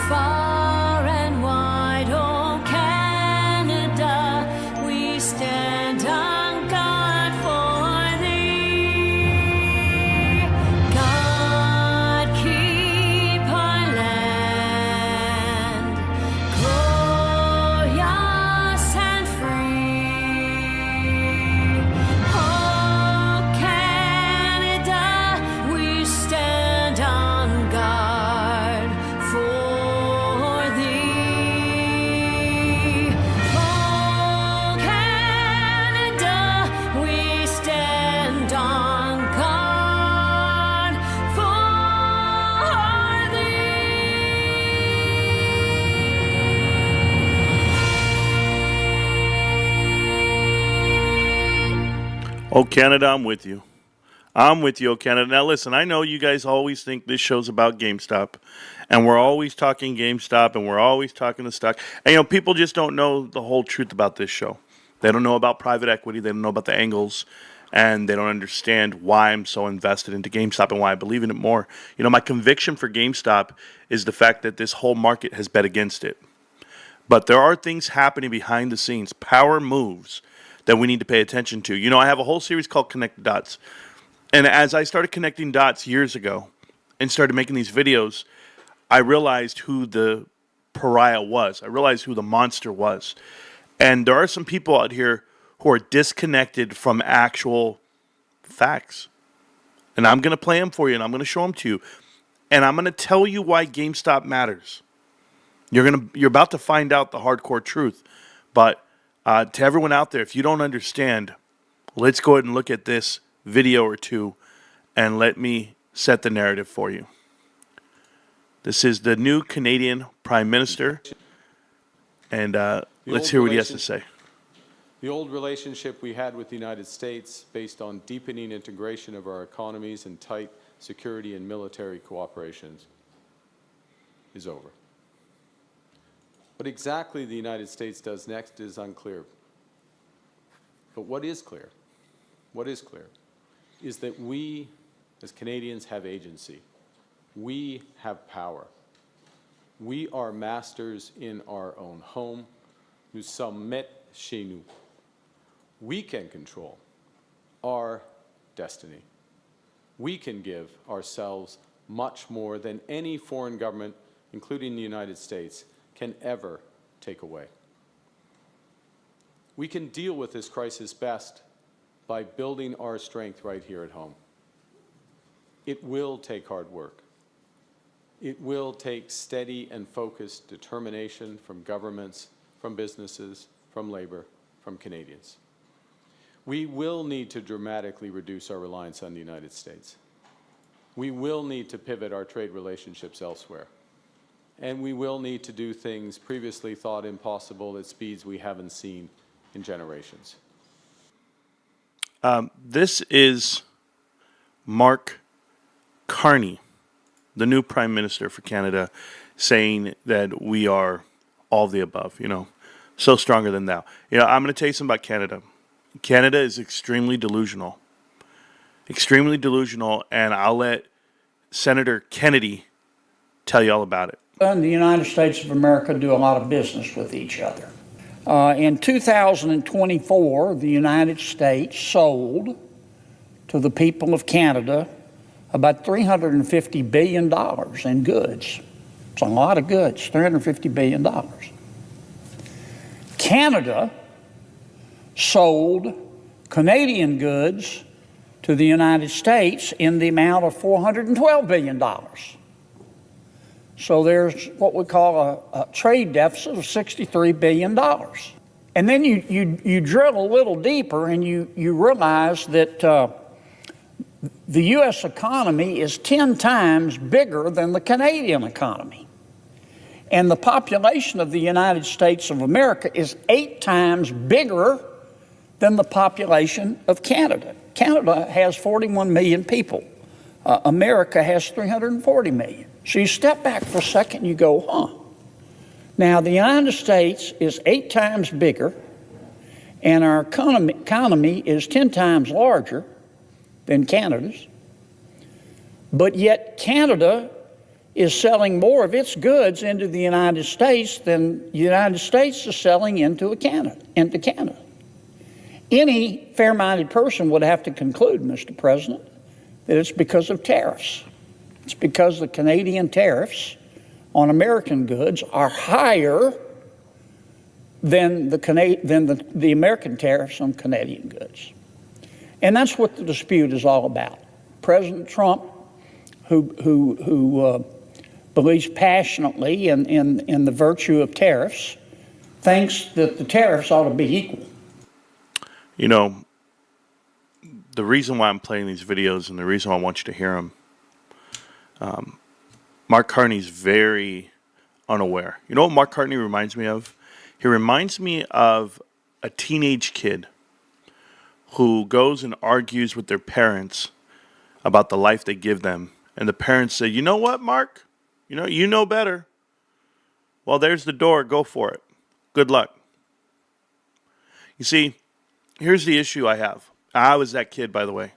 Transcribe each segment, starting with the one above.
far and wide, oh Canada, we stand on guard for thee. God, keep our land glorious and free. Oh Canada, we stand on guard for thee. Oh Canada, we stand on guard for thee. Oh, Canada, I'm with you. I'm with you, oh, Canada. Now, listen, I know you guys always think this show's about GameStop, and we're always talking GameStop, and we're always talking the stock. And, you know, people just don't know the whole truth about this show. They don't know about private equity. They don't know about the angles, and they don't understand why I'm so invested into GameStop and why I believe in it more. You know, my conviction for GameStop is the fact that this whole market has bet against it. But there are things happening behind the scenes, power moves that we need to pay attention to. You know, I have a whole series called Connect the Dots. And as I started connecting dots years ago and started making these videos, I realized who the pariah was. I realized who the monster was. And there are some people out here who are disconnected from actual facts. And I'm going to play them for you, and I'm going to show them to you. And I'm going to tell you why GameStop matters. You're about to find out the hardcore truth. But to everyone out there, if you don't understand, let's go ahead and look at this video or two and let me set the narrative for you. This is the new Canadian Prime Minister, and let's hear what he has to say. The old relationship we had with the United States, based on deepening integration of our economies and tight security and military cooperation, is over. What exactly the United States does next is unclear. But what is clear is that we, as Canadians, have agency. We have power. We are masters in our own home. Nous sommes maîtres chez nous. We can control our destiny. We can give ourselves much more than any foreign government, including the United States, can ever take away. We can deal with this crisis best by building our strength right here at home. It will take hard work. It will take steady and focused determination from governments, from businesses, from labor, from Canadians. We will need to dramatically reduce our reliance on the United States. We will need to pivot our trade relationships elsewhere. And we will need to do things previously thought impossible at speeds we haven't seen in generations. This is Mark Carney, the new Prime Minister for Canada, saying that we are all of the above, you know, so stronger than thou. You know, I'm going to tell you something about Canada. Canada is extremely delusional, and I'll let Senator Kennedy tell you all about it. And the United States of America do a lot of business with each other. In 2024, the United States sold to the people of Canada about $350 billion in goods. It's a lot of goods, $350 billion. Canada sold Canadian goods to the United States in the amount of $412 billion. So there's what we call a trade deficit of $63 billion. And then you drill a little deeper and you realize that the U.S. economy is 10 times bigger than the Canadian economy. And the population of the United States of America is 8 times bigger than the population of Canada. Canada has 41 million people. America has 340 million. So you step back for a second and you go, huh. Now, the United States is 8 times bigger, and our economy is 10 times larger than Canada's. But yet Canada is selling more of its goods into the United States than the United States is selling into Canada. Any fair-minded person would have to conclude, Mr. President, that it's because of tariffs. It's because the Canadian tariffs on American goods are higher than the American tariffs on Canadian goods. And that's what the dispute is all about. President Trump, who believes passionately in the virtue of tariffs, thinks that the tariffs ought to be equal. You know, the reason why I'm playing these videos and the reason why I want you to hear them, Mark Carney's very unaware. You know what Mark Carney reminds me of? He reminds me of a teenage kid who goes and argues with their parents about the life they give them. And the parents say, you know what, Mark? You know better. Well, there's the door. Go for it. Good luck. You see, here's the issue I have. I was that kid, by the way.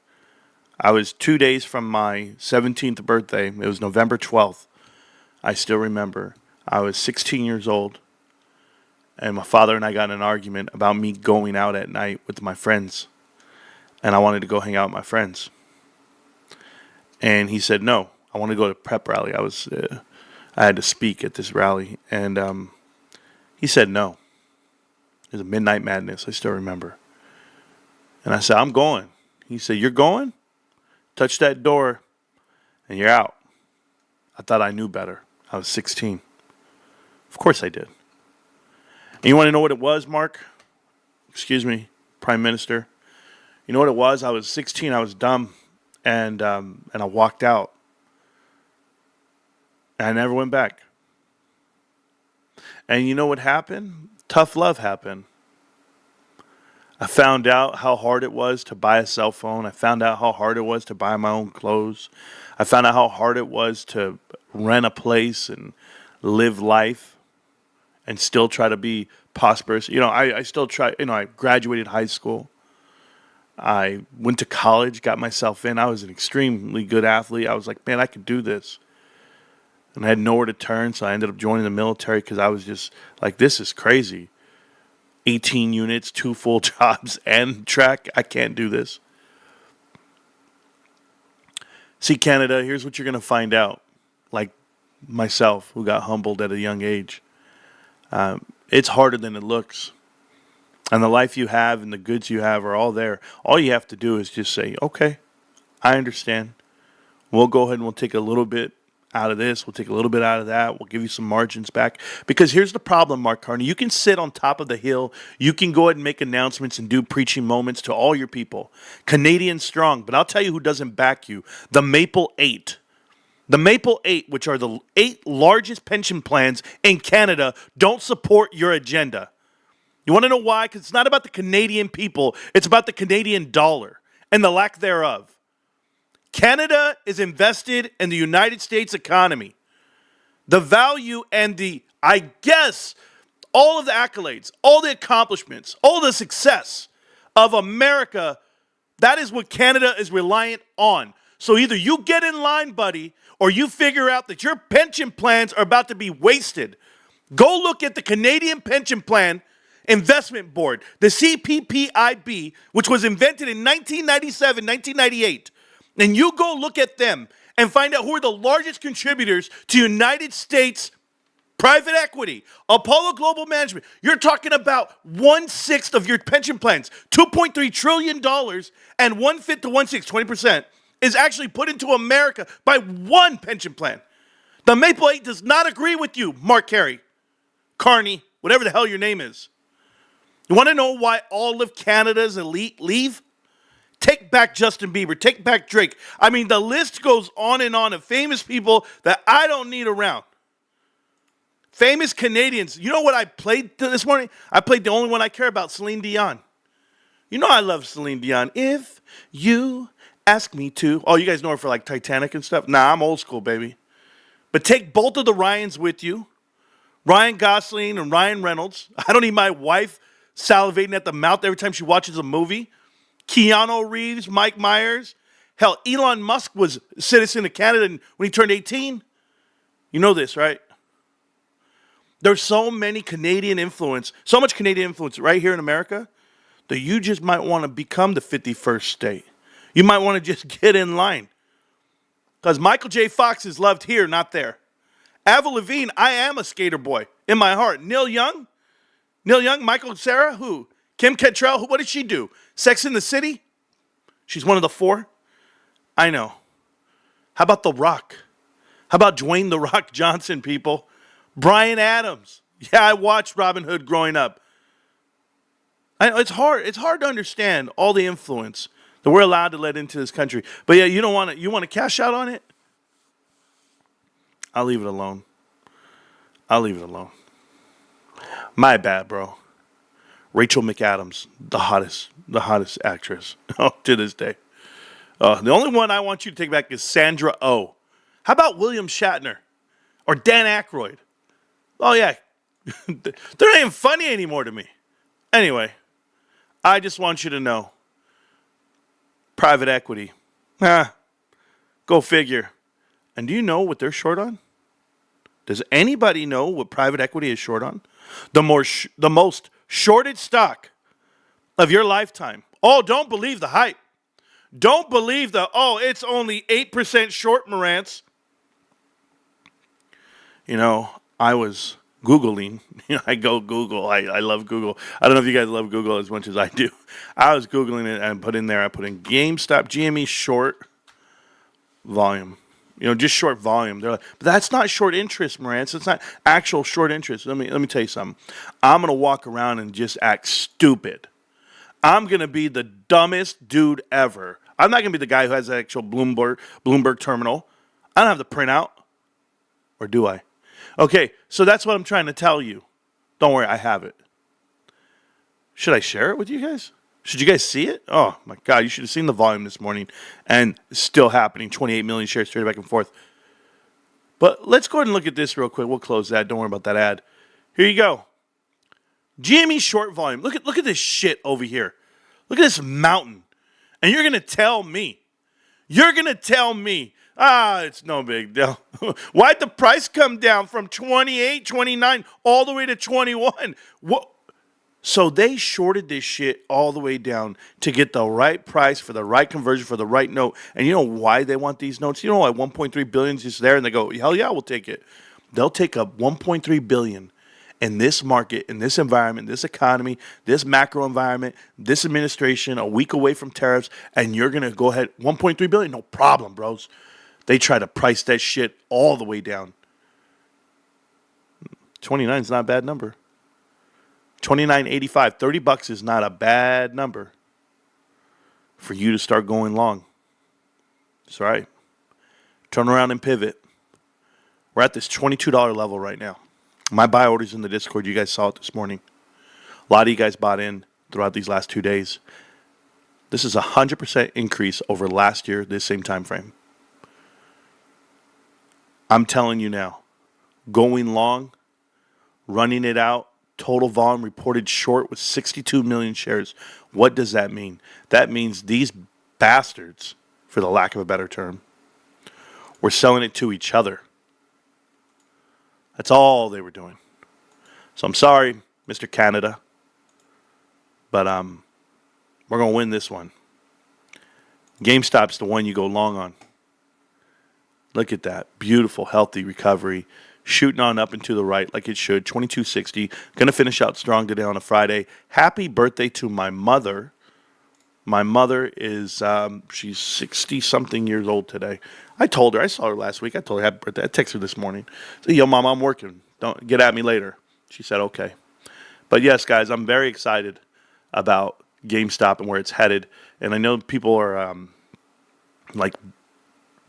I was 2 days from my 17th birthday. It was November 12th. I still remember. I was 16 years old. And my father and I got in an argument about me going out at night with my friends. And I wanted to go hang out with my friends. And he said, no, I want to go to a prep rally. I had to speak at this rally. And he said no. It was a midnight madness. I still remember. And I said, I'm going. He said, you're going? Touch that door and you're out. I thought I knew better. I was 16. Of course I did. And you want to know what it was, Mark? Excuse me, Prime Minister. You know what it was? I was 16. I was dumb. And I walked out. And I never went back. And you know what happened? Tough love happened. I found out how hard it was to buy a cell phone. I found out how hard it was to buy my own clothes. I found out how hard it was to rent a place and live life and still try to be prosperous. I still try. I graduated high school. I went to college, got myself in. I was an extremely good athlete. I was like, man, I could do this. And I had nowhere to turn, so I ended up joining the military because I was just like, this is crazy. 18 units, 2 full jobs, and track. I can't do this. See, Canada, here's what you're going to find out. Like myself, who got humbled at a young age. It's harder than it looks. And the life you have and the goods you have are all there. All you have to do is just say, okay, I understand. We'll go ahead and we'll take a little bit out of this. We'll take a little bit out of that. We'll give you some margins back. Because here's the problem, Mark Carney. You can sit on top of the hill. You can go ahead and make announcements and do preaching moments to all your people. Canadian strong. But I'll tell you who doesn't back you. The Maple 8. The Maple 8, which are the 8 largest pension plans in Canada, don't support your agenda. You want to know why? Because it's not about the Canadian people. It's about the Canadian dollar and the lack thereof. Canada is invested in the United States economy. The value and all of the accolades, all the accomplishments, all the success of America, that is what Canada is reliant on. So either you get in line, buddy, or you figure out that your pension plans are about to be wasted. Go look at the Canadian Pension Plan Investment Board, the CPPIB, which was invented in 1997, 1998. And you go look at them and find out who are the largest contributors to United States private equity, Apollo Global Management. You're talking about 1/6 of your pension plans, $2.3 trillion, and 1/5 to 1/6, 20%, is actually put into America by one pension plan. The Maple 8 does not agree with you, Mark Carney, whatever the hell your name is. You want to know why all of Canada's elite leave? Take back Justin Bieber. Take back Drake. I mean, the list goes on and on of famous people that I don't need around. Famous Canadians. You know what I played this morning? I played the only one I care about, Celine Dion. You know I love Celine Dion. If you ask me to. Oh, you guys know her for like Titanic and stuff? Nah, I'm old school, baby. But take both of the Ryans with you. Ryan Gosling and Ryan Reynolds. I don't need my wife salivating at the mouth every time she watches a movie. Keanu Reeves, Mike Myers. Hell, Elon Musk was a citizen of Canada when he turned 18. You know this, right? There's so much Canadian influence right here in America that you just might want to become the 51st state. You might want to just get in line. Because Michael J. Fox is loved here, not there. Avril Lavigne, I am a skater boy in my heart. Neil Young, Michael Cera, who? Kim Cattrall, what did she do? Sex in the City? She's one of the 4? I know. How about The Rock? How about Dwayne The Rock Johnson, people? Bryan Adams. Yeah, I watched Robin Hood growing up. It's hard to understand all the influence that we're allowed to let into this country. But yeah, you want to cash out on it? I'll leave it alone. My bad, bro. Rachel McAdams, the hottest actress to this day. The only one I want you to take back is Sandra Oh. How about William Shatner or Dan Aykroyd? Oh yeah, they're not even funny anymore to me. Anyway, I just want you to know, private equity, go figure. And do you know what they're short on? Does anybody know what private equity is short on? The most shorted stock of your lifetime. Oh, don't believe the hype. Don't believe it's only 8% short, Marantz. I was Googling. I go Google. I love Google. I don't know if you guys love Google as much as I do. I was Googling it and I put in GameStop, GME short volume. Just short volume. They're like, but that's not short interest, Marantz. It's not actual short interest. Let me tell you something. I'm gonna walk around and just act stupid. I'm gonna be the dumbest dude ever. I'm not gonna be the guy who has the actual Bloomberg terminal. I don't have the printout, or do I? Okay, so that's what I'm trying to tell you. Don't worry, I have it. Should I share it with you guys? Should you guys see it? Oh, my God. You should have seen the volume this morning. And it's still happening. 28 million shares traded back and forth. But let's go ahead and look at this real quick. We'll close that. Don't worry about that ad. Here you go. GME short volume. Look at this shit over here. Look at this mountain. And you're going to tell me. It's no big deal. Why'd the price come down from 28, 29, all the way to 21? What? So they shorted this shit all the way down to get the right price for the right conversion for the right note. And you know why they want these notes? You know why 1.3 billion is just there and they go, hell yeah, we'll take it. They'll take up 1.3 billion in this market, in this environment, this economy, this macro environment, this administration, a week away from tariffs, and you're going to go ahead, 1.3 billion, no problem, bros. They try to price that shit all the way down. 29 is not a bad number. $29.85, $30 is not a bad number for you to start going long. That's right. Turn around and pivot. We're at this $22 level right now. My buy order's in the Discord. You guys saw it this morning. A lot of you guys bought in throughout these last 2 days. This is a 100% increase over last year, this same time frame. I'm telling you now, going long, running it out, total volume reported short with 62 million shares. What does that mean? That means these bastards, for the lack of a better term, were selling it to each other. That's all they were doing. So I'm sorry, Mr. Canada, but we're going to win this one. GameStop's the one you go long on. Look at that. Beautiful, healthy recovery. Shooting on up and to the right like it should. 2260. Going to finish out strong today on a Friday. Happy birthday to my mother. My mother is, she's 60-something years old today. I told her, I saw her last week. I told her happy birthday. I texted her this morning. I said, yo, Mom, I'm working. Don't get at me later. She said, okay. But yes, guys, I'm very excited about GameStop and where it's headed. And I know people are,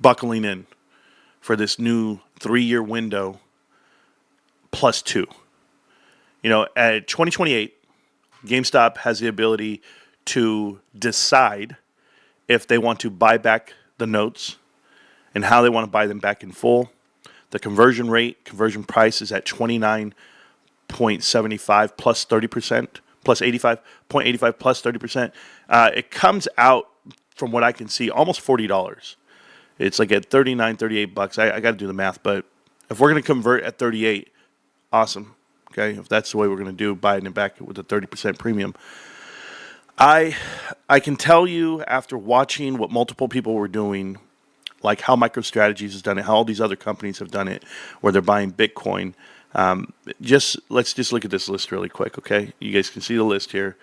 buckling in for this new 3-year window plus 2. At 2028, GameStop has the ability to decide if they want to buy back the notes and how they want to buy them back in full. The conversion price is at 29.75 plus 30%, plus 85.85 plus 30%. It comes out, from what I can see, almost $40. It's like at $39, $38. I got to do the math, but If we're going to convert at 38, awesome. Okay, if that's the way we're going to do, buying it back with a 30% premium. I can tell you after watching what multiple people were doing, like how MicroStrategies has done it, how all these other companies have done it, where they're buying Bitcoin. Let's just look at this list really quick, okay? You guys can see the list here.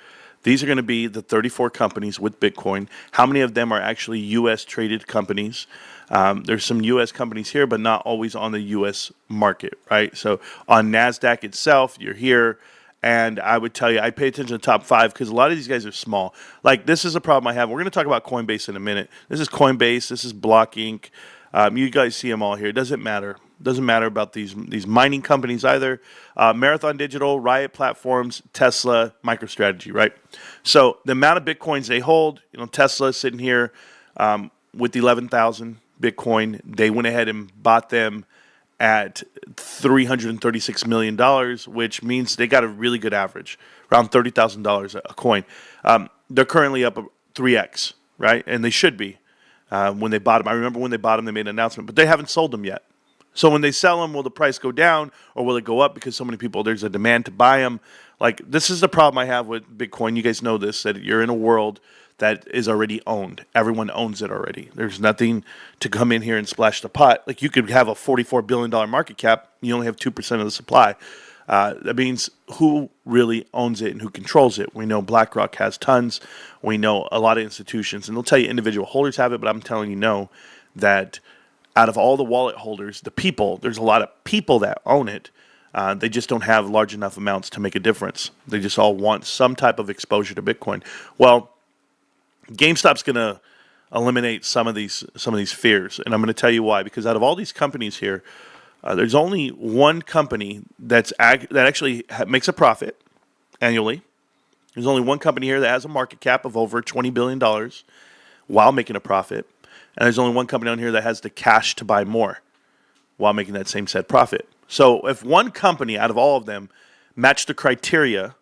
These are going to be the 34 companies with Bitcoin. How many of them are actually U.S. traded companies? There's some U.S. companies here, but not always on the U.S. market, right? So on NASDAQ itself, you're here. And I would tell you, I pay attention to the top 5 because a lot of these guys are small. Like, this is a problem I have. We're going to talk about Coinbase in a minute. This is Coinbase. This is Block Inc. You guys see them all here. It doesn't matter. It doesn't matter about these mining companies either. Marathon Digital, Riot Platforms, Tesla, MicroStrategy, right? So the amount of Bitcoins they hold, Tesla is sitting here with 11,000 Bitcoin. They went ahead and bought them at $336 million, which means they got a really good average, around $30,000 a coin. They're currently up 3x, right? And they should be when they bought them. I remember when they bought them, they made an announcement, but they haven't sold them yet. So when they sell them, will the price go down or will it go up because so many people, there's a demand to buy them? Like, this is the problem I have with Bitcoin. You guys know this, that you're in a world that is already owned. Everyone owns it already. There's nothing to come in here and splash the pot. Like, you could have a $44 billion market cap. You only have 2% of the supply. That means who really owns it and who controls it. We know BlackRock has tons. We know a lot of institutions. And they'll tell you individual holders have it, but I'm telling you no, that out of all the wallet holders, the people, there's a lot of people that own it. They just don't have large enough amounts to make a difference. They just all want some type of exposure to Bitcoin. Well, GameStop's going to eliminate some of these fears, and I'm going to tell you why. Because out of all these companies here, there's only one company that actually makes a profit annually. There's only one company here that has a market cap of over $20 billion while making a profit, and there's only one company on here that has the cash to buy more while making that same said profit. So if one company out of all of them matched the criteria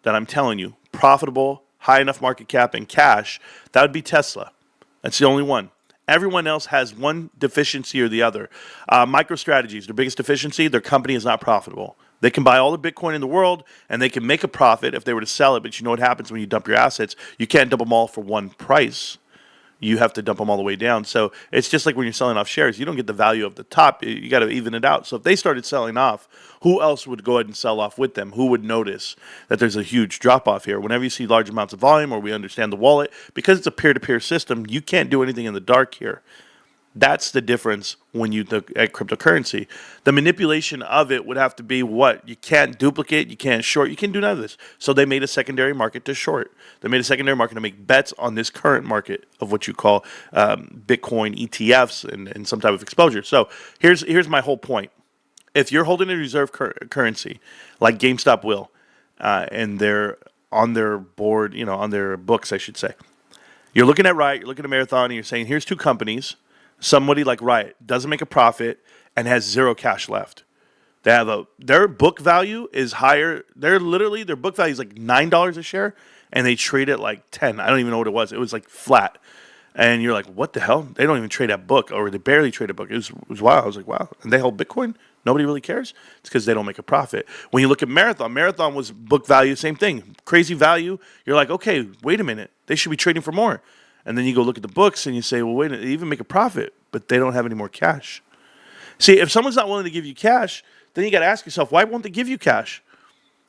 that I'm telling you, profitable, high enough market cap, and cash, that would be Tesla. That's the only one. Everyone else has one deficiency or the other. MicroStrategies, their biggest deficiency, their company is not profitable. They can buy all the Bitcoin in the world, and they can make a profit if they were to sell it, but you know what happens when you dump your assets? You can't dump them all for one price. You have to dump them all the way down. So it's just like when you're selling off shares. You don't get the value of the top. You got to even it out. So if they started selling off, who else would go ahead and sell off with them? Who would notice that there's a huge drop-off here? Whenever you see large amounts of volume or we understand the wallet, because it's a peer-to-peer system, you can't do anything in the dark here. That's the difference when you look at cryptocurrency. The manipulation of it would have to be what? You can't duplicate, you can't short, you can't do none of this. So they made a secondary market to short. They made a secondary market to make bets on this current market of what you call Bitcoin ETFs and some type of exposure. So here's my whole point. If you're holding a reserve currency, like GameStop will, and they're on their board, on their books, I should say. You're looking at Riot, you're looking at Marathon, and you're saying, here's two companies. Somebody like Riot doesn't make a profit and has zero cash left. They have their book value is higher. Their book value is like $9 a share, and they trade it like 10. I don't even know what it was. It was like flat. And you're like, what the hell? They don't even trade at book, or they barely trade at book. It was wild. I was like, wow. And they hold Bitcoin? Nobody really cares? It's because they don't make a profit. When you look at Marathon was book value, same thing. Crazy value. You're like, okay, wait a minute. They should be trading for more. And then you go look at the books and you say, well, wait, they even make a profit, but they don't have any more cash. See, if someone's not willing to give you cash, then you got to ask yourself, why won't they give you cash?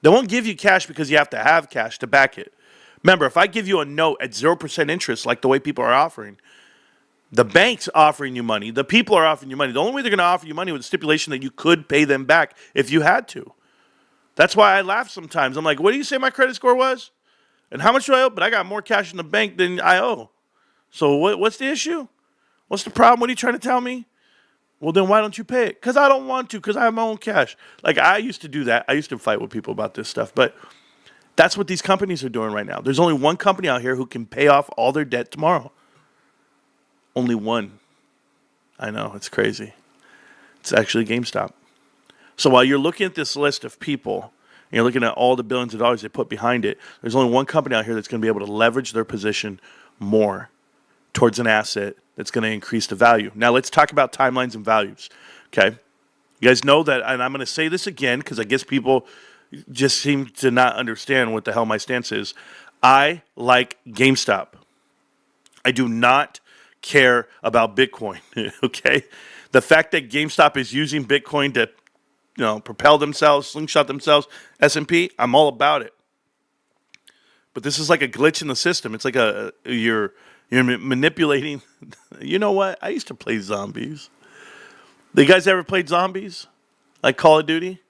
They won't give you cash because you have to have cash to back it. Remember, if I give you a note at 0% interest, like the way people are offering, the bank's offering you money, the people are offering you money. The only way they're going to offer you money with the stipulation that you could pay them back if you had to. That's why I laugh sometimes. I'm like, what do you say my credit score was? And how much do I owe? But I got more cash in the bank than I owe. So what's the issue? What's the problem? What are you trying to tell me? Well, then why don't you pay it? Because I don't want to, because I have my own cash. Like, I used to do that. I used to fight with people about this stuff. But that's what these companies are doing right now. There's only one company out here who can pay off all their debt tomorrow. Only one. I know, it's crazy. It's actually GameStop. So while you're looking at this list of people, and you're looking at all the billions of dollars they put behind it, there's only one company out here that's going to be able to leverage their position more towards an asset that's going to increase the value. Now let's talk about timelines and values. Okay. You guys know that, and I'm going to say this again because I guess people just seem to not understand what the hell my stance is. I like GameStop. I do not care about Bitcoin, okay? The fact that GameStop is using Bitcoin to, propel themselves, slingshot themselves, S&P, I'm all about it. But this is like a glitch in the system. It's like you're manipulating. You know what? I used to play zombies. You guys ever played zombies? Like Call of Duty?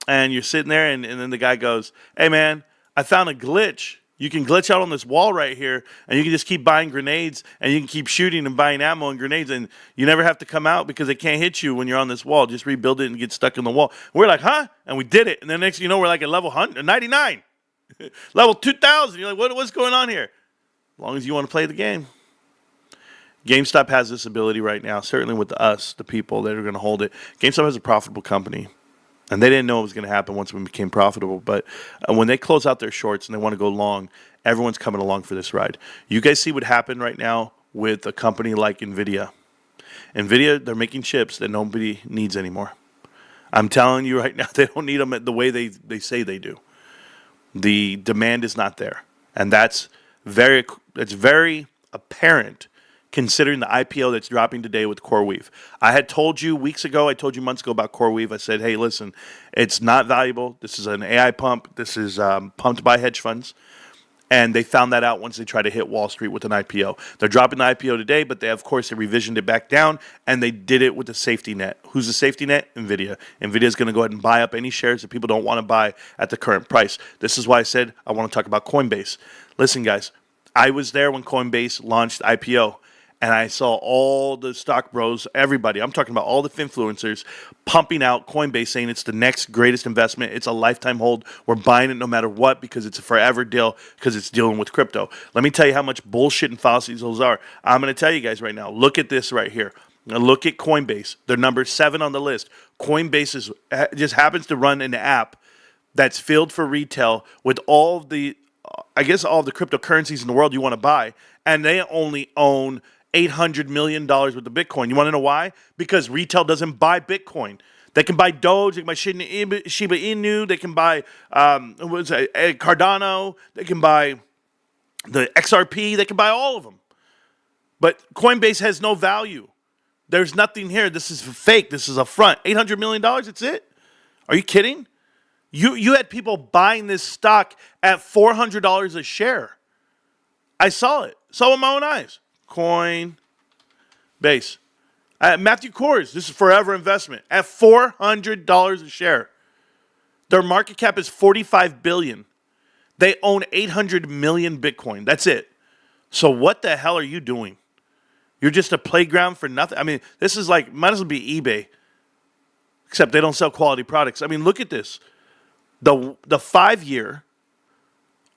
And you're sitting there and then the guy goes, hey man, I found a glitch. You can glitch out on this wall right here and you can just keep buying grenades and you can keep shooting and buying ammo and grenades and you never have to come out because they can't hit you when you're on this wall. Just rebuild it and get stuck in the wall. We're like, huh? And we did it. And then next thing you know, we're like at level 99. Level 2,000. You're like, what's going on here? As long as you want to play the game. GameStop has this ability right now, certainly with us, the people that are going to hold it. GameStop has a profitable company, and they didn't know it was going to happen once we became profitable. But when they close out their shorts and they want to go long, everyone's coming along for this ride. You guys see what happened right now with a company like NVIDIA. NVIDIA, they're making chips that nobody needs anymore. I'm telling you right now, they don't need them the way they say they do. The demand is not there, and that's very apparent considering the IPO that's dropping today with CoreWeave. I had told you weeks ago, I told you months ago about CoreWeave. I said, hey, listen, it's not valuable. This is an AI pump. This is pumped by hedge funds. And they found that out once they tried to hit Wall Street with an IPO. They're dropping the IPO today, but they revisioned it back down, and they did it with a safety net. Who's the safety net? NVIDIA. NVIDIA is going to go ahead and buy up any shares that people don't want to buy at the current price. This is why I said I want to talk about Coinbase. Listen, guys, I was there when Coinbase launched IPO. And I saw all the stock bros, everybody, I'm talking about all the influencers, pumping out Coinbase saying it's the next greatest investment. It's a lifetime hold. We're buying it no matter what because it's a forever deal because it's dealing with crypto. Let me tell you how much bullshit and fallacies those are. I'm going to tell you guys right now. Look at this right here. Now look at Coinbase. They're number 7 on the list. Coinbase just happens to run an app that's filled for retail with all the cryptocurrencies in the world you want to buy. And they only own $800 million worth of Bitcoin. You want to know why? Because retail doesn't buy Bitcoin. They can buy Doge, they can buy Shiba Inu, they can buy Cardano, they can buy the XRP, they can buy all of them. But Coinbase has no value. There's nothing here. This is fake. This is a front. $800 million, that's it? Are you kidding? You had people buying this stock at $400 a share. I saw it. Saw it with my own eyes. Coinbase. Matthew Kors, this is forever investment, at $400 a share. Their market cap is $45 billion. They own 800 million Bitcoin. That's it. So what the hell are you doing? You're just a playground for nothing. I mean, this is like, might as well be eBay, except they don't sell quality products. I mean, look at this. The 5-year,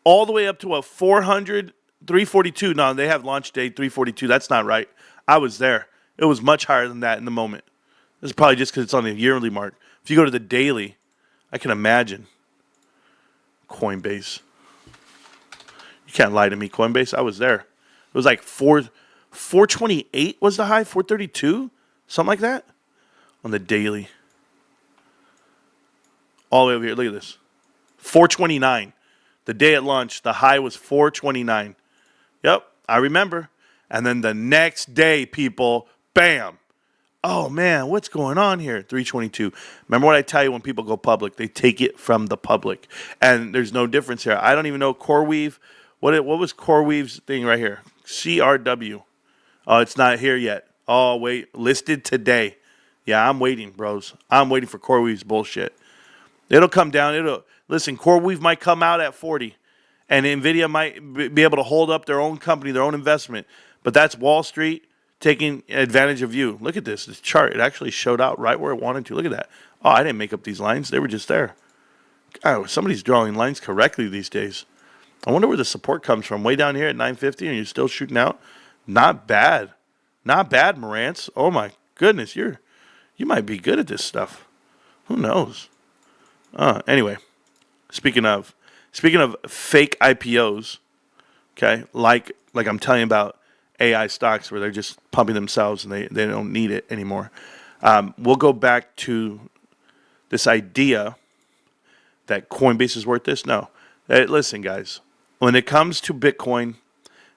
all the way up to a 342. No, they have launch date 342. That's not right. I was there. It was much higher than that in the moment. This is probably just because it's on the yearly mark. If you go to the daily, I can imagine. Coinbase. You can't lie to me, Coinbase. I was there. It was like 428 was the high, 432, something like that on the daily. All the way over here. Look at this. 429. The day at launch, the high was 429. Yep, I remember. And then the next day, people, bam. Oh, man, what's going on here? 322. Remember what I tell you when people go public? They take it from the public. And there's no difference here. I don't even know CoreWeave. What was CoreWeave's thing right here? CRW. Oh, it's not here yet. Oh, wait. Listed today. Yeah, I'm waiting, bros. I'm waiting for CoreWeave's bullshit. It'll come down. Listen, CoreWeave might come out at 40. And NVIDIA might be able to hold up their own company, their own investment. But that's Wall Street taking advantage of you. Look at this chart. It actually showed out right where it wanted to. Look at that. Oh, I didn't make up these lines. They were just there. Oh, somebody's drawing lines correctly these days. I wonder where the support comes from. Way down here at 950 and you're still shooting out. Not bad. Not bad, Marantz. Oh, my goodness. You might be good at this stuff. Who knows? Anyway, speaking of fake IPOs, okay, like I'm telling you about AI stocks where they're just pumping themselves and they don't need it anymore. We'll go back to this idea that Coinbase is worth this. No. Listen, guys, when it comes to Bitcoin,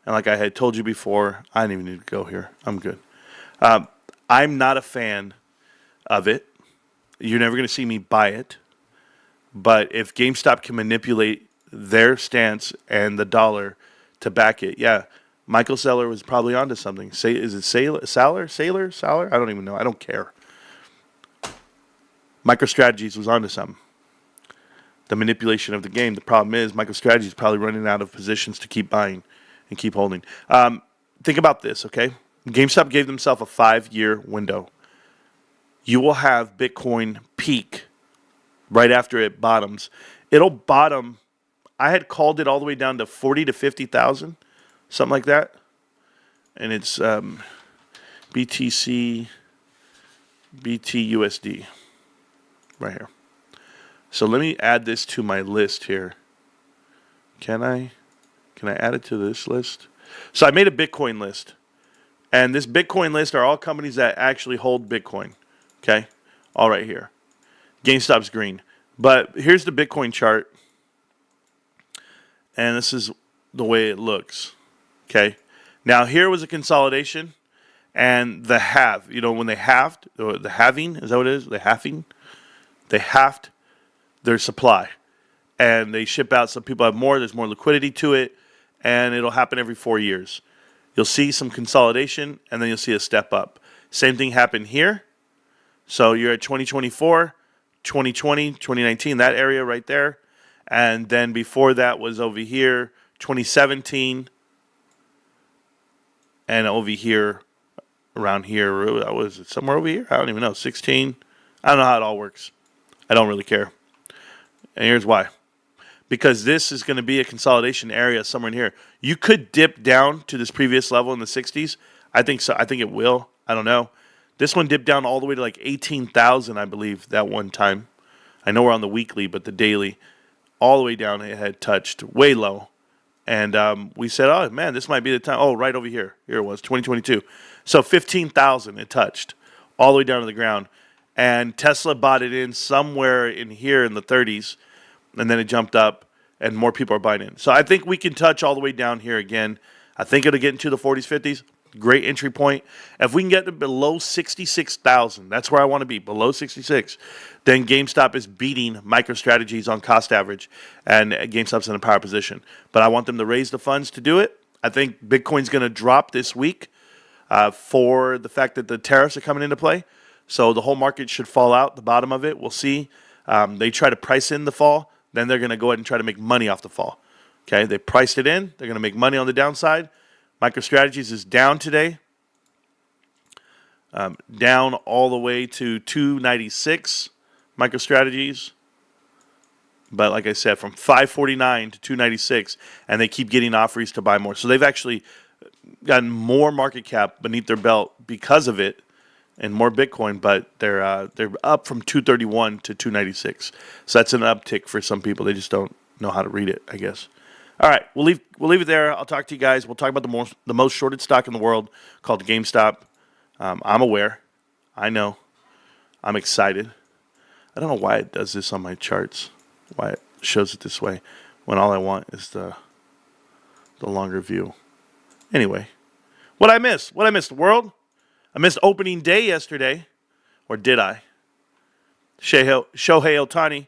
and like I had told you before, I didn't even need to go here. I'm good. I'm not a fan of it. You're never going to see me buy it. But if GameStop can manipulate their stance and the dollar to back it, yeah, Michael Saylor was probably onto something. Is it Saylor? I don't even know. I don't care. MicroStrategies was onto something. The manipulation of the game. The problem is MicroStrategy is probably running out of positions to keep buying and keep holding. Think about this, okay? GameStop gave themselves a 5-year window. You will have Bitcoin peak right after it bottoms. It'll bottom. I had called it all the way down to 40 to 50,000, something like that. And it's BTC, BTUSD right here. So let me add this to my list here. Can I add it to this list? So I made a Bitcoin list. And this Bitcoin list are all companies that actually hold Bitcoin. Okay? All right here. GameStop's green. But here's the Bitcoin chart. And this is the way it looks. Okay? Now here was a consolidation. And the halve, when they halved, or the halving, is that what it is? The halving? They halved their supply. And they ship out, some people have more, there's more liquidity to it, and it'll happen every 4 years. You'll see some consolidation, and then you'll see a step up. Same thing happened here. So you're at 2024, 2020, 2019, that area right there. And then before that was over here, 2017, and over here, around here, was it somewhere over here? I don't even know, 16. I don't know how it all works. I don't really care. And here's why. Because this is going to be a consolidation area somewhere in here. You could dip down to this previous level in the 60s. I think so. I think it will. I don't know. This one dipped down all the way to like 18,000, I believe, that one time. I know we're on the weekly, but the daily, all the way down, it had touched way low. And we said, oh, man, this might be the time. Oh, right over here. Here it was, 2022. So 15,000 it touched all the way down to the ground. And Tesla bought it in somewhere in here in the 30s, and then it jumped up, and more people are buying in. So I think we can touch all the way down here again. I think it'll get into the 40s, 50s. Great entry point. If we can get to below 66,000, that's where I want to be, below 66, then GameStop is beating MicroStrategies on cost average, and GameStop's in a power position. But I want them to raise the funds to do it. I think Bitcoin's going to drop this week for the fact that the tariffs are coming into play. So the whole market should fall out, the bottom of it. We'll see. They try to price in the fall. Then they're going to go ahead and try to make money off the fall. Okay, they priced it in. They're going to make money on the downside. MicroStrategies is down today. Down all the way to 296, MicroStrategies. But like I said, from 549 to 296, and they keep getting offers to buy more. So they've actually gotten more market cap beneath their belt because of it, and more Bitcoin, but they're up from 231 to 296. So that's an uptick for some people. They just don't know how to read it, I guess. All right, we'll leave it there. I'll talk to you guys. We'll talk about the most shorted stock in the world called GameStop. I'm aware. I know. I'm excited. I don't know why it does this on my charts, why it shows it this way, when all I want is the longer view. Anyway, what I missed? The world? I missed opening day yesterday. Or did I? Shohei Ohtani.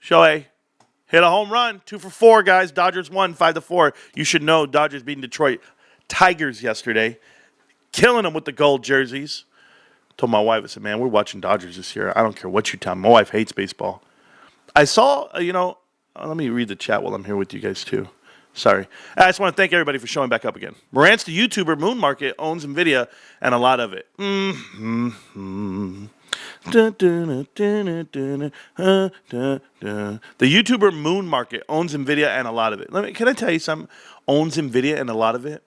Shohei hit a home run. 2 for 4, guys. Dodgers won 5-4. You should know Dodgers beating Detroit Tigers yesterday. Killing them with the gold jerseys. Told my wife, I said, man, we're watching Dodgers this year. I don't care what you tell me. My wife hates baseball. I saw, let me read the chat while I'm here with you guys too. Sorry. I just want to thank everybody for showing back up again. Marantz, the YouTuber Moon Market, owns NVIDIA and a lot of it. The YouTuber Moon Market owns NVIDIA and a lot of it. Can I tell you something? Owns NVIDIA and a lot of it.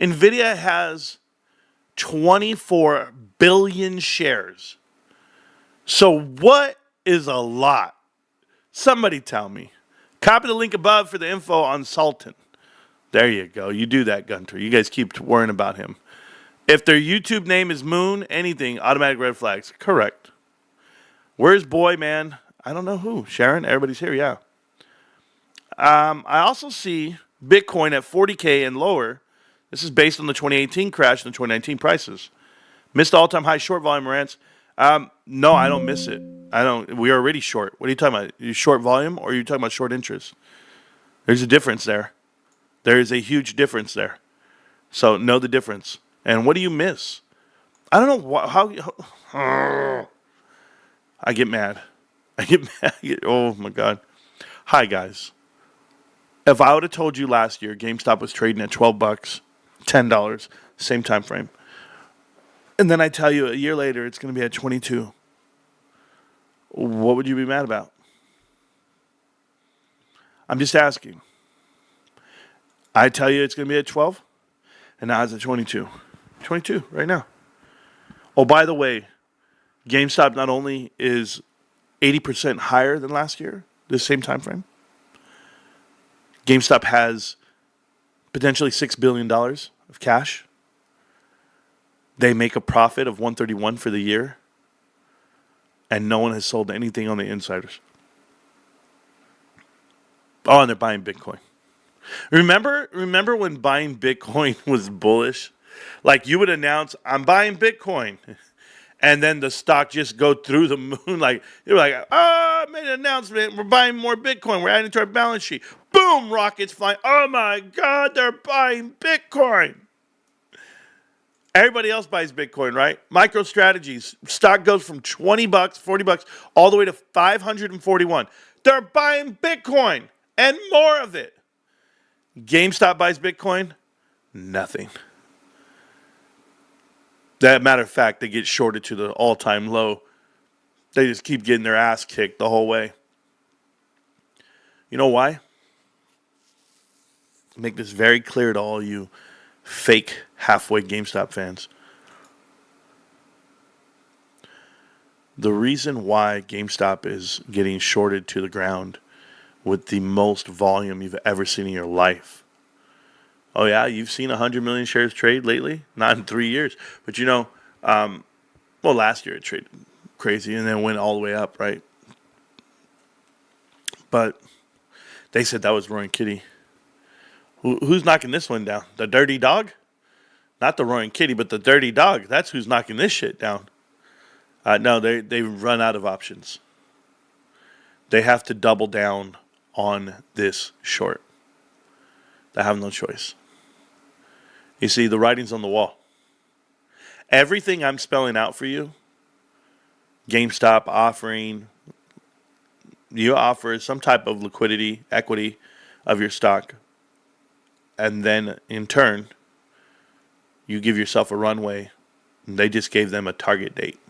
NVIDIA has 24 billion shares. So what is a lot? Somebody tell me. Copy the link above for the info on Sultan. There you go. You do that, Gunter. You guys keep worrying about him. If their YouTube name is Moon, anything, automatic red flags. Correct. Where's boy, man? I don't know who. Sharon? Everybody's here, yeah. I also see Bitcoin at 40K and lower. This is based on the 2018 crash and the 2019 prices. Missed all-time high short volume, Marantz. No, I don't miss it. I don't. We are already short. What are you talking about? You short volume or are you talking about short interest? There's a difference there. There is a huge difference there. So know the difference. And what do you miss? I don't know how. I get mad. Oh my God. Hi guys. If I would have told you last year GameStop was trading at $12, $10, same time frame, and then I tell you a year later it's going to be at 22, what would you be mad about? I'm just asking. I tell you it's going to be at 12, and now it's at 22. 22 right now. Oh, by the way, GameStop not only is 80% higher than last year, this same time frame, GameStop has potentially $6 billion of cash. They make a profit of $131 for the year, and no one has sold anything on the insiders. Oh, and they're buying Bitcoin. Remember when buying Bitcoin was bullish? Like you would announce, I'm buying Bitcoin. And then the stock just go through the moon. Like, you were like, I made an announcement. We're buying more Bitcoin. We're adding to our balance sheet. Boom, rockets flying. Oh my God, they're buying Bitcoin. Everybody else buys Bitcoin, right? MicroStrategies. Stock goes from $20, $40, all the way to 541. They're buying Bitcoin and more of it. GameStop buys Bitcoin? Nothing. That matter of fact, they get shorted to the all-time low. They just keep getting their ass kicked the whole way. You know why? Make this very clear to all you fake halfway GameStop fans. The reason why GameStop is getting shorted to the ground with the most volume you've ever seen in your life. Oh yeah, you've seen 100 million shares trade lately? Not in 3 years. But you know, last year it traded crazy and then went all the way up, right? But they said that was Roaring Kitty. Who's knocking this one down? The Dirty Dog? Not the Roaring Kitty, but the Dirty Dog. That's who's knocking this shit down. No, they've run out of options. They have to double down on this short. They have no choice. You see, the writing's on the wall. Everything I'm spelling out for you, GameStop offering, you offer some type of liquidity, equity of your stock, and then in turn, you give yourself a runway, and they just gave them a target date.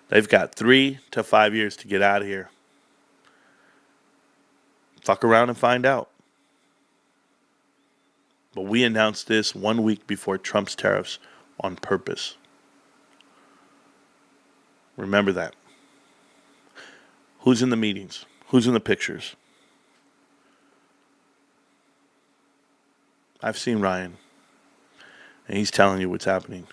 They've got 3 to 5 years to get out of here. Fuck around and find out. But we announced this 1 week before Trump's tariffs on purpose. Remember that. Who's in the meetings? Who's in the pictures? I've seen Ryan, and he's telling you what's happening.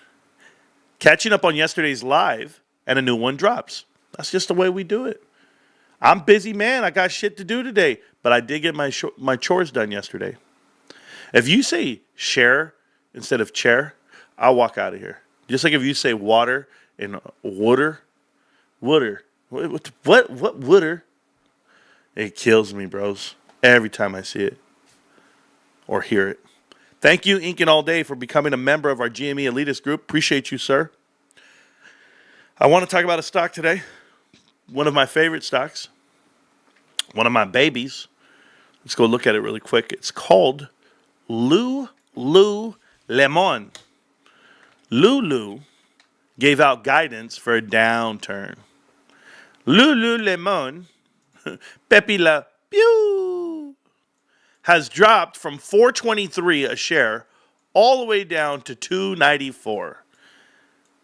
Catching up on yesterday's live, and a new one drops. That's just the way we do it. I'm busy, man. I got shit to do today, but I did get my chores done yesterday. If you say share instead of chair, I'll walk out of here. Just like if you say water and water. What water? It kills me, bros. Every time I see it or hear it. Thank you, Ink and All Day, for becoming a member of our GME Elitist group. Appreciate you, sir. I want to talk about a stock today. One of my favorite stocks. One of my babies. Let's go look at it really quick. It's called Lululemon. Lulu gave out guidance for a downturn. Lululemon, Pepe La Pew, has dropped from $4.23 a share all the way down to $2.94.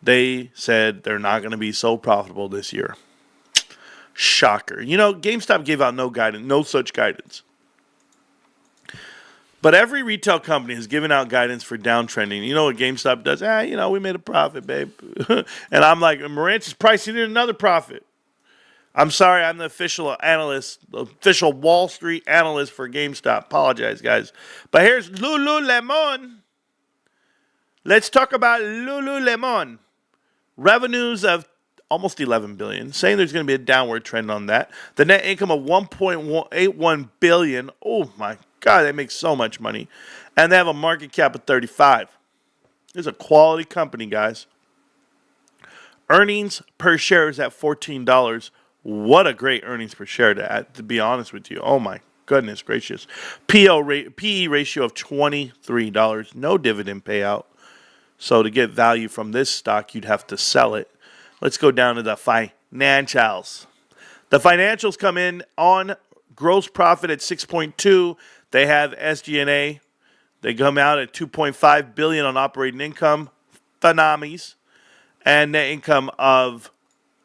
They said they're not going to be so profitable this year. Shocker. You know, GameStop gave out no guidance, no such guidance. But every retail company has given out guidance for downtrending. You know what GameStop does? We made a profit, babe. And I'm like, Marantz is pricing in another profit. I'm sorry, I'm the official analyst, the official Wall Street analyst for GameStop. Apologize, guys. But here's Lululemon. Let's talk about Lululemon. Revenues of almost $11 billion, saying there's going to be a downward trend on that. The net income of $1.81 billion. Oh, my God, they make so much money. And they have a market cap of 35. This is a quality company, guys. Earnings per share is at $14. What a great earnings per share, to be honest with you. Oh, my goodness gracious. PE ratio of $23. No dividend payout. So to get value from this stock, you'd have to sell it. Let's go down to the financials. The financials come in on gross profit at 6.2. They have SG&A. They come out at 2.5 billion on operating income. Phenomies. And net income of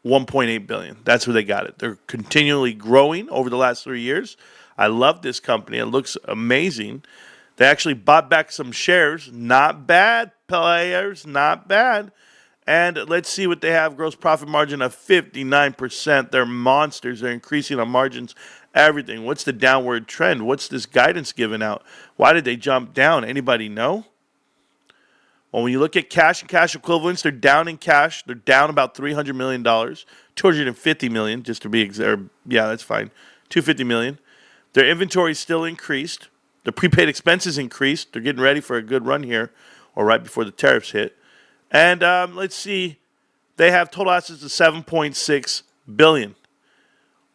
1.8 billion. That's where they got it. They're continually growing over the last 3 years. I love this company. It looks amazing. They actually bought back some shares. Not bad, players. Not bad. And let's see what they have. Gross profit margin of 59%. They're monsters. They're increasing on margins. Everything. What's the downward trend? What's this guidance given out? Why did they jump down? Anybody know? Well, when you look at cash and cash equivalents, they're down in cash. They're down about $300 million. $250 million, just to be exact. Yeah, that's fine. $250 million. Their inventory is still increased. The prepaid expenses increased. They're getting ready for a good run here, or right before the tariffs hit. And let's see. They have total assets of $7.6 billion.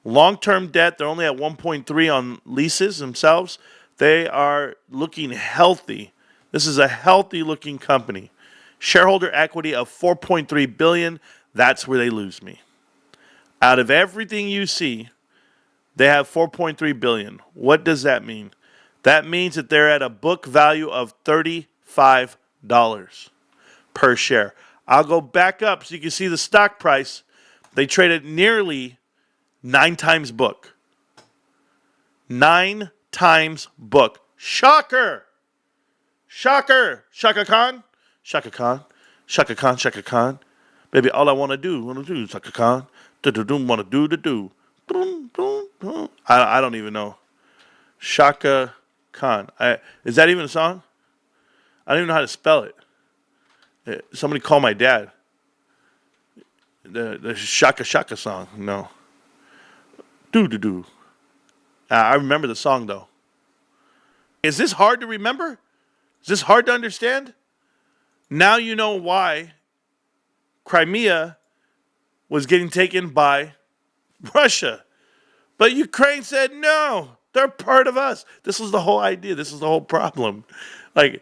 Long-term debt, they're only at 1.3 on leases themselves. They are looking healthy. This is a healthy-looking company. Shareholder equity of $4.3 billion. That's where they lose me. Out of everything you see, they have $4.3 billion. What does that mean? That means that they're at a book value of $35 per share. I'll go back up so you can see the stock price. They traded nearly 9 times book. 9 times book. Shocker! Shocker! Shaka Khan? Shaka Khan? Shaka Khan, Shaka Khan. Baby, all I want to do, Shaka Khan. Want to do. I don't even know. Shaka Khan. Is that even a song? I don't even know how to spell it. Somebody call my dad. The Shaka Shaka song. No. Do. I remember the song, though. Is this hard to remember? Is this hard to understand? Now you know why Crimea was getting taken by Russia. But Ukraine said, no, they're part of us. This was the whole idea. This is the whole problem. Like,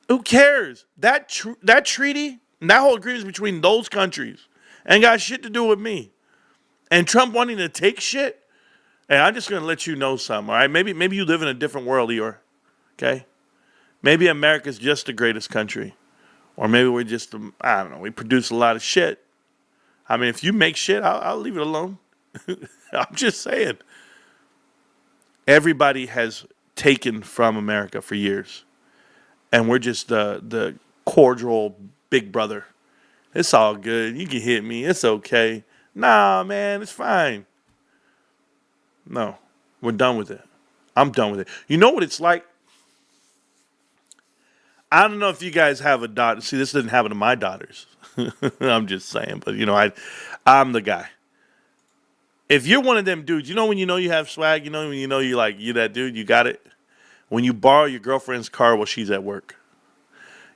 who cares? That treaty, and that whole agreement between those countries ain't got shit to do with me. And Trump wanting to take shit, and I'm just going to let you know something, all right? Maybe you live in a different world, Eeyore, okay? Maybe America's just the greatest country. Or maybe we're just, I don't know, we produce a lot of shit. I mean, if you make shit, I'll leave it alone. I'm just saying. Everybody has taken from America for years. And we're just the cordial big brother. It's all good. You can hit me. It's okay. Nah, man, it's fine. No, we're done with it. I'm done with it. You know what it's like? I don't know if you guys have a daughter. See, this didn't happen to my daughters. I'm just saying. But, I'm the guy. If you're one of them dudes, when you know you have swag, when you know you that dude, you got it. When you borrow your girlfriend's car while she's at work.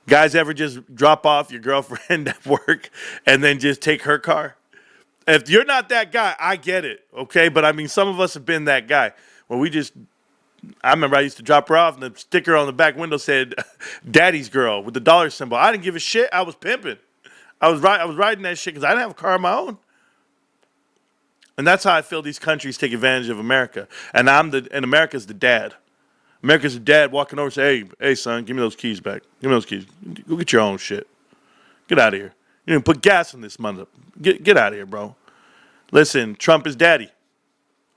Guys ever just drop off your girlfriend at work and then just take her car? If you're not that guy, I get it, okay? But, some of us have been that guy where I remember I used to drop her off and the sticker on the back window said, Daddy's girl with the dollar symbol. I didn't give a shit. I was pimping. I was riding that shit because I didn't have a car of my own. And that's how I feel these countries take advantage of America. And America's the dad. America's the dad walking over and say, hey, son, give me those keys back. Give me those keys. Go get your own shit. Get out of here. You didn't put gas in this mother. Get out of here, bro. Listen, Trump is daddy.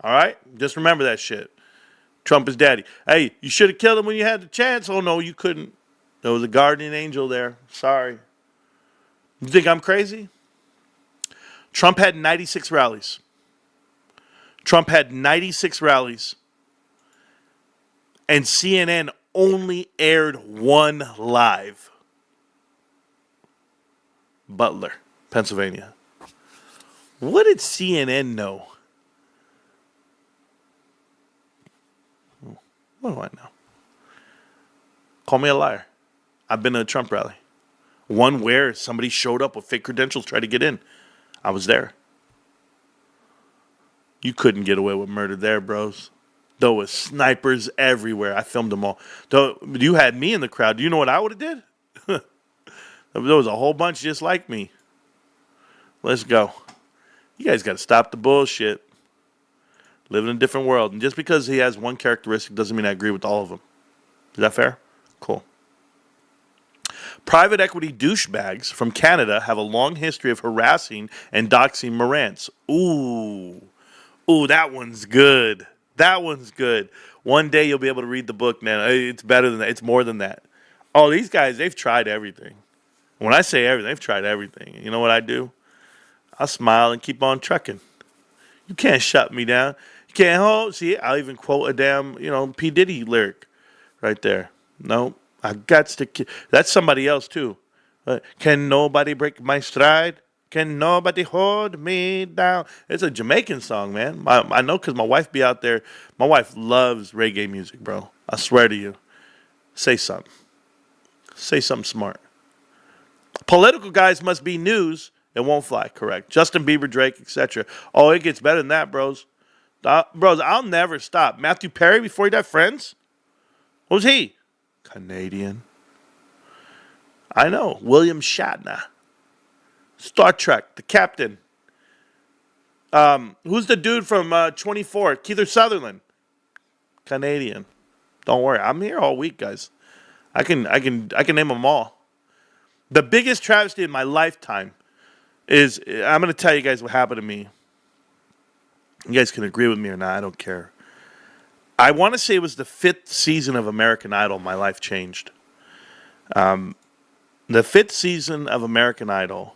All right? Just remember that shit. Trump is daddy. Hey, you should have killed him when you had the chance. Oh, no, you couldn't. There was a guardian angel there. Sorry. You think I'm crazy? Trump had 96 rallies. Trump had 96 rallies. And CNN only aired one live. Butler, Pennsylvania. What did CNN know? What do I know? Call me a liar. I've been to a Trump rally. One where somebody showed up with fake credentials, tried to get in. I was there. You couldn't get away with murder there, bros. There was snipers everywhere. I filmed them all. Though you had me in the crowd. Do you know what I would have did? There was a whole bunch just like me. Let's go. You guys got to stop the bullshit. Live in a different world. And just because he has one characteristic doesn't mean I agree with all of them. Is that fair? Cool. Private equity douchebags from Canada have a long history of harassing and doxing Marantz. Ooh, that one's good. That one's good. One day you'll be able to read the book, man. It's better than that. It's more than that. Oh, these guys, they've tried everything. When I say everything, they've tried everything. You know what I do? I smile and keep on trucking. You can't shut me down. You can't hold. See, I'll even quote a damn, P. Diddy lyric right there. No, I got to. That's somebody else too. Can nobody break my stride? Can nobody hold me down? It's a Jamaican song, man. I know because my wife be out there. My wife loves reggae music, bro. I swear to you. Say something. Say something smart. Political guys must be news. It won't fly, correct. Justin Bieber, Drake, etc. Oh, it gets better than that, bros. Bros, I'll never stop. Matthew Perry, before he died, Friends? What was he? Canadian. I know. William Shatner. Star Trek, the captain. Who's the dude from 24? Keith Sutherland. Canadian. Don't worry, I'm here all week, guys. I can name them all. The biggest travesty in my lifetime is, I'm going to tell you guys what happened to me. You guys can agree with me or not, I don't care. I want to say it was the 5th season of American Idol. My life changed. The 5th season of American Idol,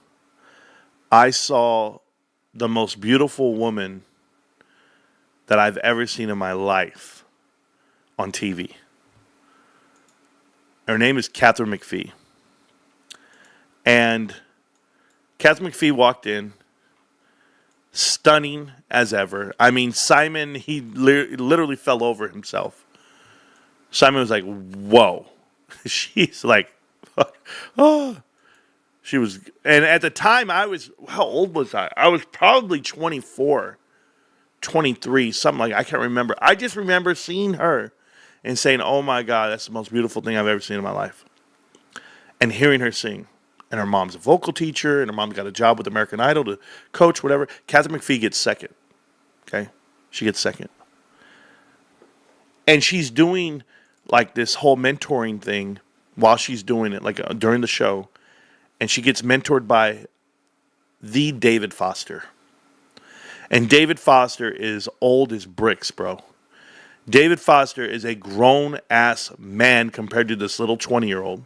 I saw the most beautiful woman that I've ever seen in my life on TV. Her name is Catherine McPhee. And Catherine McPhee walked in, stunning as ever. I mean, Simon, he literally fell over himself. Simon was like, whoa. She's like, oh. She was, and at the time how old was I? I was probably 24, 23, something like that. I can't remember. I just remember seeing her and saying, oh my God, that's the most beautiful thing I've ever seen in my life. And hearing her sing. And her mom's a vocal teacher, and her mom's got a job with American Idol to coach, whatever. Catherine McPhee gets second. Okay? She gets second. And she's doing like this whole mentoring thing while she's doing it, like during the show. And she gets mentored by the David Foster. And David Foster is old as bricks, bro. David Foster is a grown-ass man compared to this little 20-year-old.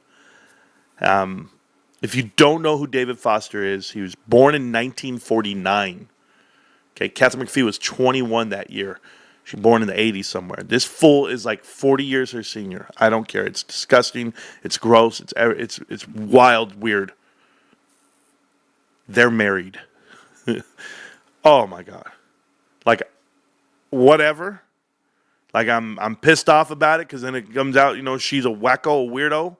If you don't know who David Foster is, he was born in 1949. Okay, Catherine McPhee was 21 that year. She was born in the 80s somewhere. This fool is like 40 years her senior. I don't care. It's disgusting. It's gross. It's wild, weird. They're married. Oh my God. Like, whatever. Like, I'm pissed off about it because then it comes out, she's a wacko, a weirdo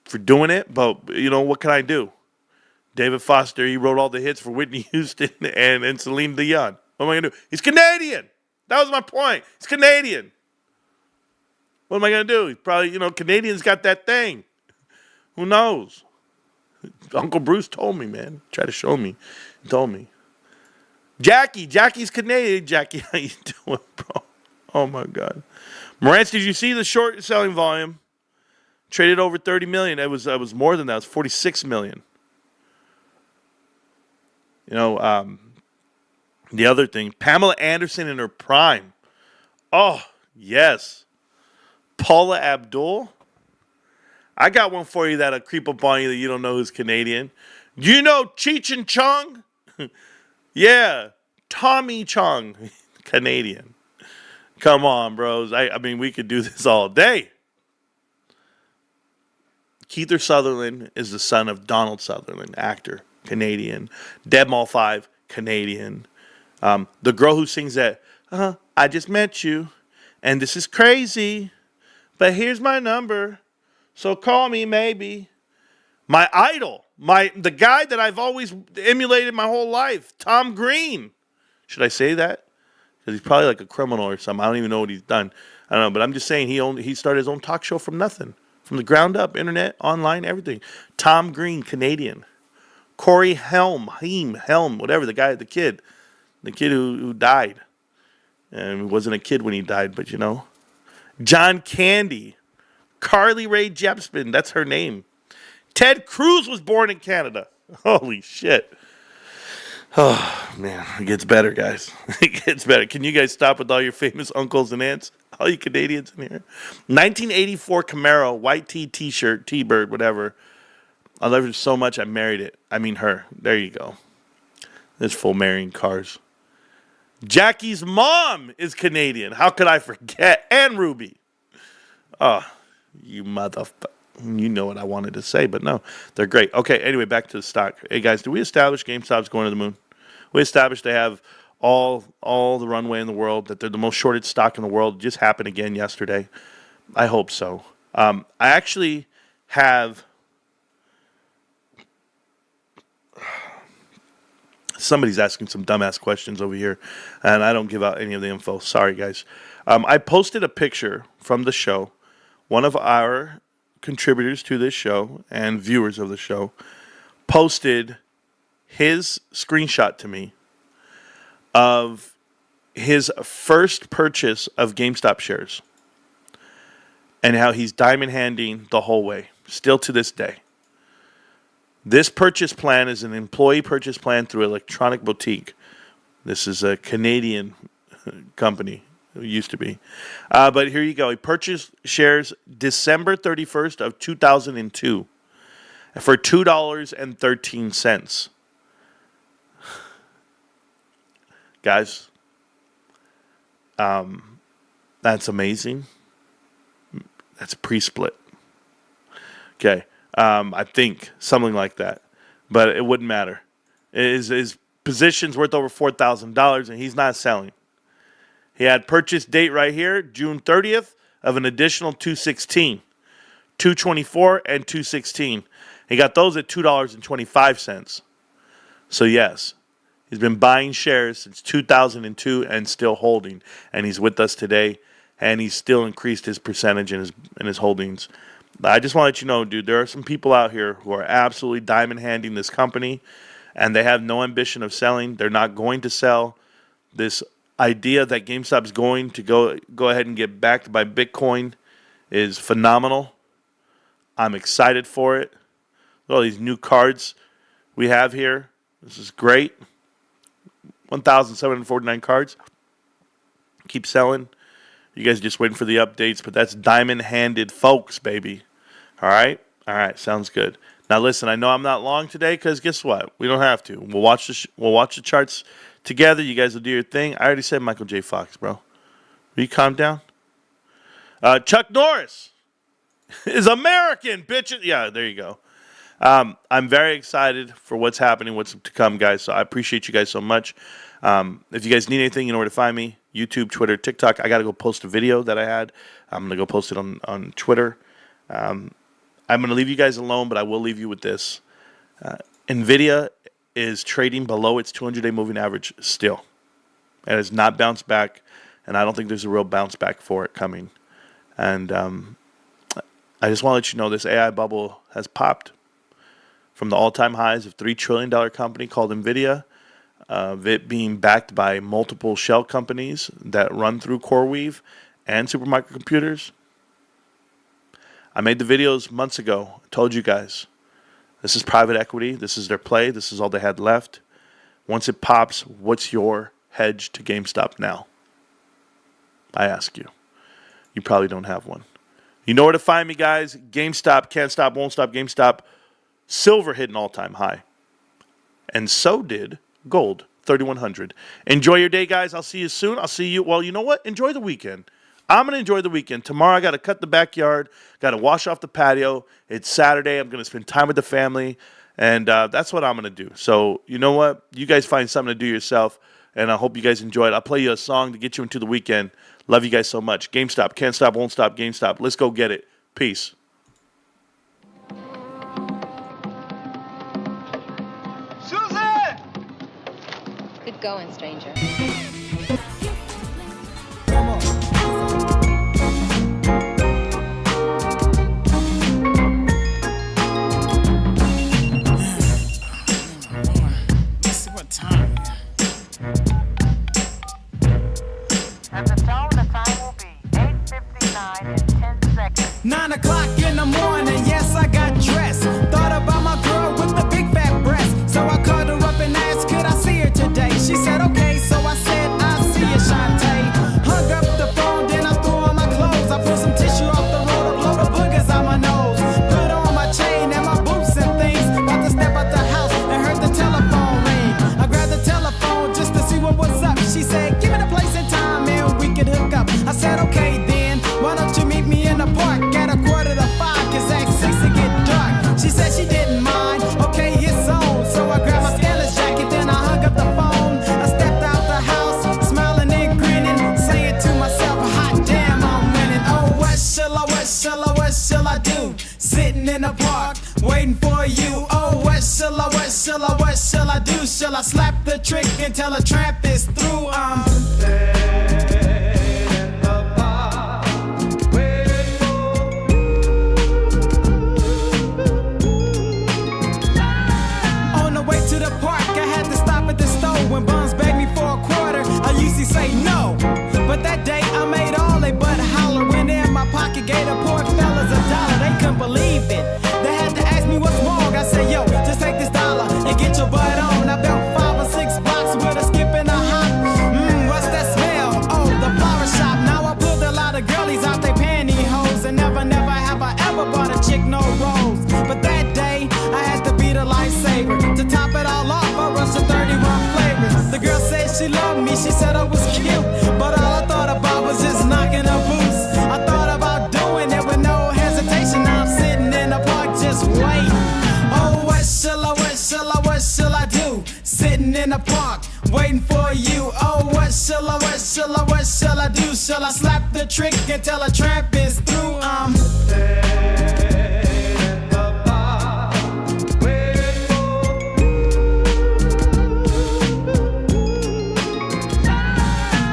for doing it. But, what can I do? David Foster, he wrote all the hits for Whitney Houston and Celine Dion. What am I going to do? He's Canadian. That was my point. He's Canadian. What am I going to do? He's probably, Canadians got that thing. Who knows? Uncle Bruce told me, man. Tried to show me. He told me. Jackie's Canadian. Jackie, how you doing, bro? Oh, my God. Marantz, did you see the short selling volume? Traded over 30 million. It was more than that. It was 46 million. The other thing, Pamela Anderson in her prime. Oh, yes. Paula Abdul. I got one for you that'll creep up on you that you don't know who's Canadian. You know Cheech and Chong? Yeah. Tommy Chong. Canadian. Come on, bros. I mean, we could do this all day. Keith Sutherland is the son of Donald Sutherland, actor, Canadian. Dead Mall 5, Canadian. The girl who sings that, I just met you, and this is crazy, but here's my number, so call me maybe. My idol, the guy that I've always emulated my whole life, Tom Green. Should I say that? Because he's probably like a criminal or something. I don't even know what he's done. I don't know, but I'm just saying he started his own talk show from nothing. From the ground up, internet, online, everything. Tom Green, Canadian. Corey Helm, whatever, the kid who died. And he wasn't a kid when he died, but you know. John Candy. Carly Rae Jepsen, that's her name. Ted Cruz was born in Canada. Holy shit. Oh, man, it gets better, guys. It gets better. Can you guys stop with all your famous uncles and aunts? All you Canadians in here. 1984 Camaro, white tee, t-shirt, T-Bird, whatever. I love her so much, I married it. I mean her. There you go. There's full marrying cars. Jackie's mom is Canadian. How could I forget? And Ruby. Oh, you motherfucker. You know what I wanted to say, but no. They're great. Okay, anyway, back to the stock. Hey, guys, do we establish GameStop's going to the moon? We established they have all the runway in the world, that they're the most shorted stock in the world. It just happened again yesterday. I hope so. I actually have... Somebody's asking some dumbass questions over here, and I don't give out any of the info. Sorry, guys. I posted a picture from the show. One of our contributors to this show and viewers of the show posted his screenshot to me of his first purchase of GameStop shares and how he's diamond handing the whole way, still to this day. This purchase plan is an employee purchase plan through Electronic Boutique. This is a Canadian company. It used to be. But here you go. He purchased shares December 31st of 2002 for $2.13. Guys, that's amazing. That's pre-split. Okay. I think something like that, but it wouldn't matter. His position's worth over $4,000, and he's not selling. He had purchase date right here, June 30th, of an additional $2.16, $2.24, and $2.16. He got those at $2.25. So yes, he's been buying shares since 2002 and still holding, and he's with us today, and he's still increased his percentage in his holdings. I just want to let you know, dude, there are some people out here who are absolutely diamond handing this company, and they have no ambition of selling. They're not going to sell. This idea that GameStop is going to go ahead and get backed by Bitcoin is phenomenal. I'm excited for it. All these new cards we have here. This is great. 1,749 cards. Keep selling. You guys are just waiting for the updates, but that's diamond-handed folks, baby. All right? All right, sounds good. Now, listen, I know I'm not long today because guess what? We don't have to. We'll watch the charts together. You guys will do your thing. I already said Michael J. Fox, bro. Will you calm down? Chuck Norris is American, bitch. Yeah, there you go. I'm very excited for what's happening, what's to come, guys. So I appreciate you guys so much. If you guys need anything, you know where to find me. YouTube, Twitter, TikTok. I got to go post a video that I had. I'm going to go post it on Twitter. I'm going to leave you guys alone, but I will leave you with this. NVIDIA is trading below its 200-day moving average still. It has not bounced back, and I don't think there's a real bounce back for it coming. And I just want to let you know this AI bubble has popped from the all-time highs of $3 trillion company called NVIDIA, of it being backed by multiple shell companies that run through CoreWeave and supermicrocomputers. I made the videos months ago. I told you guys. This is private equity. This is their play. This is all they had left. Once it pops, what's your hedge to GameStop now? I ask you. You probably don't have one. You know where to find me, guys. GameStop, can't stop, won't stop. GameStop, silver hit an all-time high. And so did gold, 3,100. Enjoy your day, guys. I'll see you soon. I'll see you. Well, you know what? Enjoy the weekend. I'm going to enjoy the weekend. Tomorrow I got to cut the backyard, got to wash off the patio. It's Saturday. I'm going to spend time with the family, and that's what I'm going to do. So you know what? You guys find something to do yourself, and I hope you guys enjoy it. I'll play you a song to get you into the weekend. Love you guys so much. GameStop, can't stop, won't stop. GameStop. Let's go get it. Peace. Susan! Good going, stranger. Let's see what time. At the tone, the time will be 8:59 and 10 seconds. 9 o'clock in the morning, yes, I got dressed. Thought about my girl with the big fat breast. So I called her up and asked, could I see her today? She said, okay, so I said, I'll see you, Shantae. Hung up the phone, then I threw on my clothes. I pulled some tissue off the road, a load of boogers on my nose. Put on my chain and my boots and things. About to step out the house and heard the telephone ring. I grabbed the telephone just to see what was up. She said, give me the place and time and we can hook up. I said, okay then, why don't you meet me in the park at 4:45, cause at 6 it get dark. She said she didn't mind, okay, it's on. So I grabbed my Stanley's jacket, then I hung up the phone. I stepped out the house, smiling and grinning, saying to myself, hot damn, I'm winning. Oh, what shall I do? Sitting in the park, waiting for you. Oh, what shall I do? Shall I slap the trick and tell a tramp is through? On the way to the park, I had to stop at the store. When bums begged me for a quarter, I usually say no. But that day I made all they but holler. When in my pocket, gave the poor fellas $1. They couldn't believe it. They had to ask me what's wrong. I said, yo, just take this $1 and get your butt on. I built 5 or 6 blocks with a skip and a hop. What's that smell? Oh, the flower shop. Now I pulled a lot of girlies out they pantyhose. And never have I ever bought a chick no rose. But that day, I had to be the lifesaver. To top it all off, I rushed to 31 flavors. The girl said she loved me, she said I was cute. But all I thought about was just knocking her boots. I thought about doing it with no hesitation. Now I'm sitting in the park just waiting. Oh, what shall I do? Sitting in the park, waiting for you. Oh, what shall I do? Shall I slap the trick and tell a tramp is through?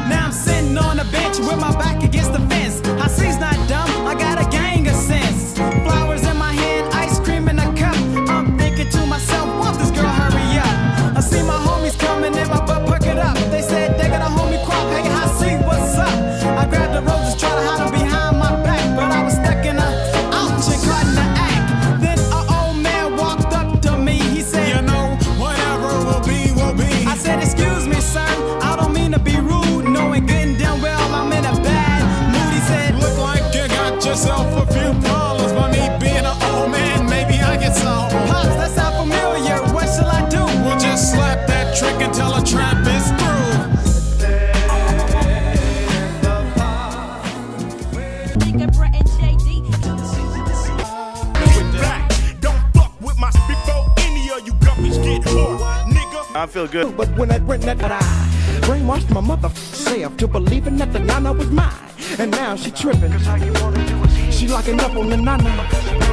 Now I'm sitting on a bench with my back against the fence. I see's not dumb, I got a gang of sense. Flowers in my hand, ice cream in a cup. I'm thinking to myself, won't this girl hurry up? I see my homies coming and my butt puckered up. They said they got a homie crop, hey, I see what's up. I grabbed the roses, try to hide them behind my back, but I was stuck in a ouch and caught in the act. Then an old man walked up to me, he said, you know, whatever will be, will be. I said, excuse me, sir, I don't mean to be rude, knowing good and damn well I'm in a bad mood. He said, look like you got yourself a few problems by me being an old man, maybe I get some. Pops, that sound familiar, what shall I do? We'll just slap that trick and tell a tramp is through. I feel good. But when I went that I brainwashed my mother self to believing that the nana was mine. And now she tripping. She locking up on the nana.